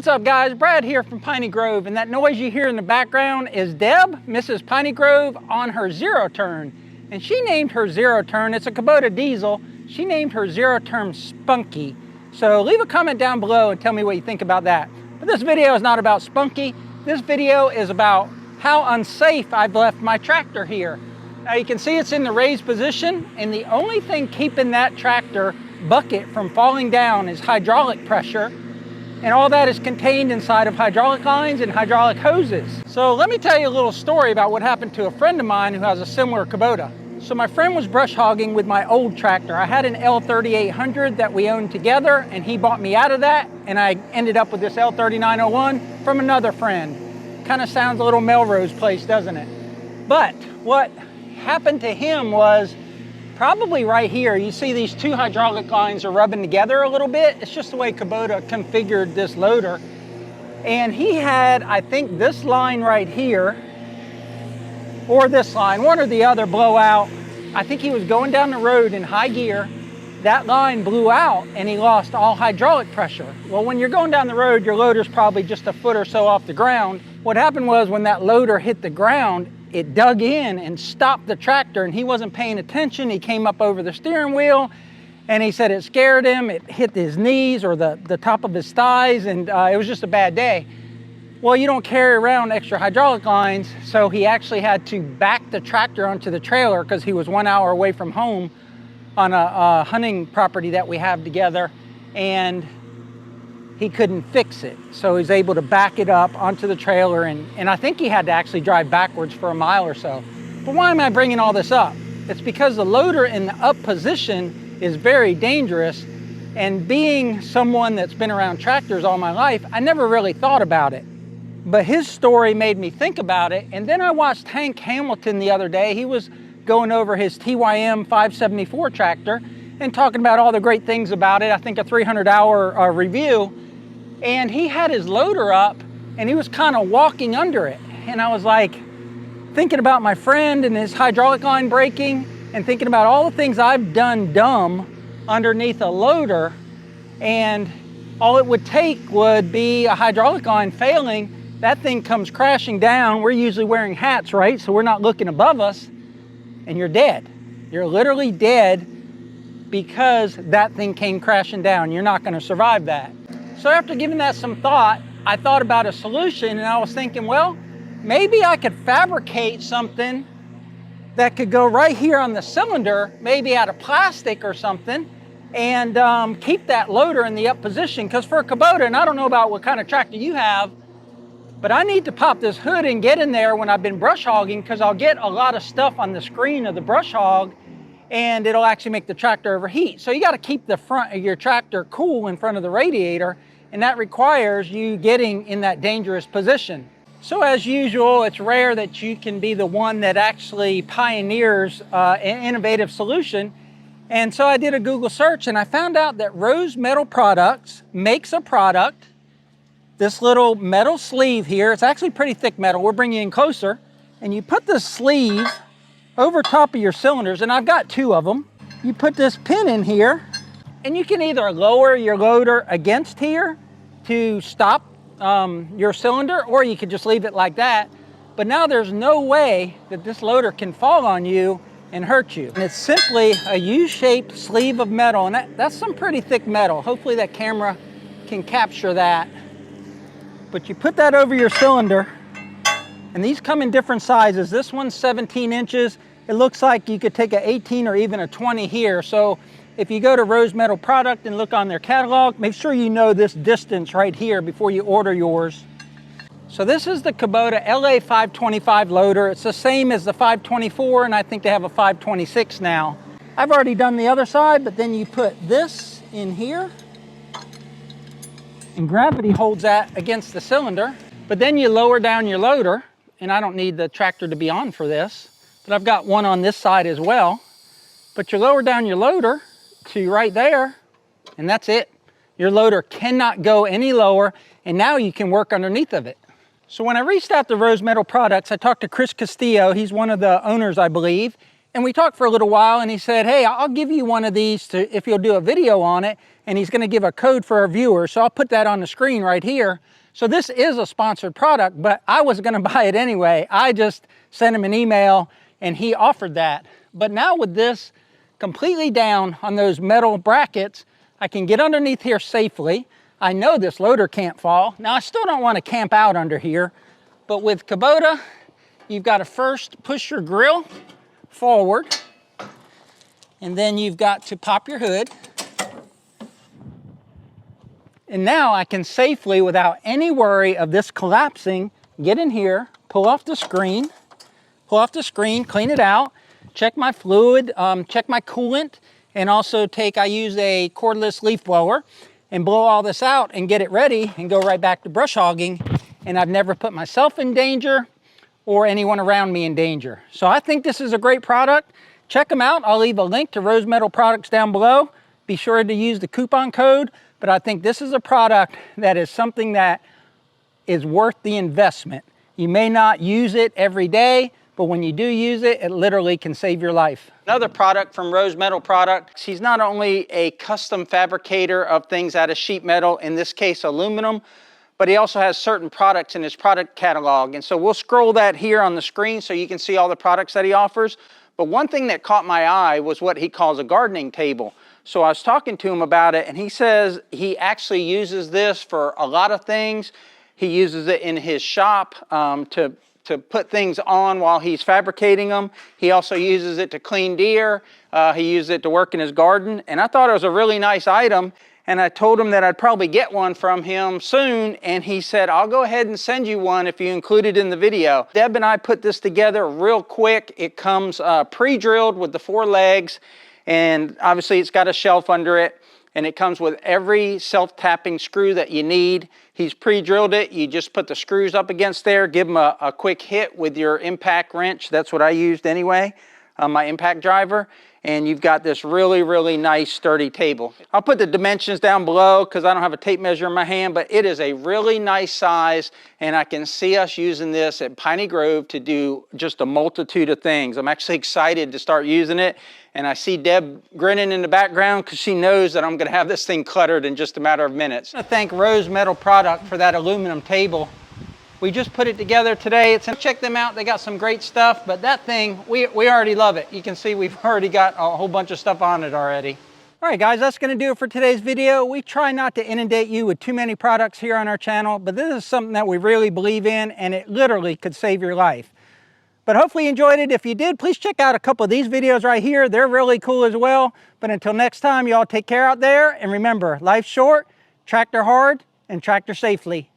What's up guys, Brad here from Piney Grove, and that noise you hear in the background is Deb, Mrs. Piney Grove, on her zero turn. And she named her zero turn, it's a Kubota diesel, she named her zero turn Spunky. So leave a comment down below and tell me what you think about that. But this video is not about Spunky, this video is about how unsafe I've left my tractor here. Now you can see it's in the raised position, and the only thing keeping that tractor bucket from falling down is hydraulic pressure. And all that is contained inside of hydraulic lines and hydraulic hoses. So let me tell you a little story about what happened to a friend of mine who has a similar Kubota. So my friend was brush hogging with my old tractor. I had an L3800 that we owned together, and he bought me out of that, and I ended up with this L3901 from another friend. Kind of sounds a little Melrose Place, doesn't it? But what happened to him was probably right here. You see these two hydraulic lines are rubbing together a little bit. It's just the way Kubota configured this loader. And he had, I think, this line right here, or this line, one or the other, blow out. I think he was going down the road in high gear. That line blew out and he lost all hydraulic pressure. Well, when you're going down the road, your loader's probably just a foot or so off the ground. What happened was when that loader hit the ground, it dug in and stopped the tractor, and he wasn't paying attention. He came up over the steering wheel, and he said it scared him. It hit his knees or the top of his thighs, and it was just a bad day. Well, you don't carry around extra hydraulic lines, so he actually had to back the tractor onto the trailer because he was 1 hour away from home on a hunting property that we have together, and he couldn't fix it. So he's able to back it up onto the trailer, and I think he had to actually drive backwards for a mile or so. But why am I bringing all this up? It's because the loader in the up position is very dangerous, and being someone that's been around tractors all my life, I never really thought about it. But his story made me think about it, and then I watched Hank Hamilton the other day. He was going over his TYM 574 tractor and talking about all the great things about it. I think a 300-hour review. And he had his loader up and he was kind of walking under it. And I was like thinking about my friend and his hydraulic line breaking, and thinking about all the things I've done dumb underneath a loader. And all it would take would be a hydraulic line failing. That thing comes crashing down. We're usually wearing hats, right? So we're not looking above us, and you're dead. You're literally dead because that thing came crashing down. You're not going to survive that. So after giving that some thought, I thought about a solution, and I was thinking, well, maybe I could fabricate something that could go right here on the cylinder, maybe out of plastic or something, and keep that loader in the up position. Because for a Kubota, and I don't know about what kind of tractor you have, but I need to pop this hood and get in there when I've been brush hogging, because I'll get a lot of stuff on the screen of the brush hog, and it'll actually make the tractor overheat. So you got to keep the front of your tractor cool in front of the radiator, and that requires you getting in that dangerous position. So as usual, it's rare that you can be the one that actually pioneers an innovative solution. And so I did a Google search, and I found out that Rose Metal Products makes a product, this little metal sleeve here. It's actually pretty thick metal. We'll bring you in closer. And you put the sleeve over top of your cylinders, and I've got two of them. You put this pin in here, and you can either lower your loader against here to stop your cylinder, or you could just leave it like that. But now there's no way that this loader can fall on you and hurt you. And it's simply a U-shaped sleeve of metal, and that's some pretty thick metal. Hopefully that camera can capture that. But you put that over your cylinder, and these come in different sizes. This one's 17 inches. It looks like you could take an 18 or even a 20 here. So if you go to Rose Metal Product and look on their catalog, make sure you know this distance right here before you order yours. So this is the Kubota LA 525 loader. It's the same as the 524, and I think they have a 526 now. I've already done the other side, but then you put this in here, and gravity holds that against the cylinder. But then you lower down your loader, and I don't need the tractor to be on for this, but I've got one on this side as well. But you lower down your loader to right there, and that's it. Your loader cannot go any lower, and now you can work underneath of it. So when I reached out to Rose Metal Products, I talked to Chris Castillo. He's one of the owners, I believe, And we talked for a little while, and he said, hey, I'll give you one of these if you'll do a video on it, and he's gonna give a code for our viewers. So I'll put that on the screen right here. So this is a sponsored product, but I was gonna buy it anyway. I just sent him an email and he offered that. But now with this completely down on those metal brackets, I can get underneath here safely. I know this loader can't fall. Now I still don't wanna camp out under here, but with Kubota, you've gotta first push your grill forward, and then you've got to pop your hood. And now I can safely, without any worry of this collapsing, get in here, pull off the screen, clean it out, check my fluid, check my coolant, and also I use a cordless leaf blower and blow all this out and get it ready and go right back to brush hogging. And I've never put myself in danger or anyone around me in danger. So I think this is a great product. Check them out. I'll leave a link to Rose Metal products down below. Be sure to use the coupon code, but I think this is a product that is something that is worth the investment. You may not use it every day, but when you do use it, it literally can save your life. Another product from Rose Metal Products, he's not only a custom fabricator of things out of sheet metal, in this case aluminum, but he also has certain products in his product catalog. And so we'll scroll that here on the screen so you can see all the products that he offers. But one thing that caught my eye was what he calls a gardening table. So I was talking to him about it, and he says he actually uses this for a lot of things. He uses it in his shop to put things on while he's fabricating them. He also uses it to clean deer. He uses it to work in his garden. And I thought it was a really nice item. And I told him that I'd probably get one from him soon, and he said, I'll go ahead and send you one if you include it in the video. Deb and I put this together real quick. It comes pre-drilled with the 4 legs, and obviously it's got a shelf under it, and it comes with every self-tapping screw that you need. He's pre-drilled it. You just put the screws up against there, give them a quick hit with your impact wrench. That's what I used anyway, my impact driver. And you've got this really, really nice sturdy table. I'll put the dimensions down below because I don't have a tape measure in my hand, but it is a really nice size, and I can see us using this at Piney Grove to do just a multitude of things. I'm actually excited to start using it, and I see Deb grinning in the background because she knows that I'm gonna have this thing cluttered in just a matter of minutes. I want to thank Rose Metal Product for that aluminum table. We just put it together today. Check them out. They got some great stuff, but that thing, we already love it. You can see we've already got a whole bunch of stuff on it already. All right, guys, that's gonna do it for today's video. We try not to inundate you with too many products here on our channel, but this is something that we really believe in, and it literally could save your life. But hopefully you enjoyed it. If you did, please check out a couple of these videos right here. They're really cool as well. But until next time, y'all take care out there, and remember, life's short, tractor hard, and tractor safely.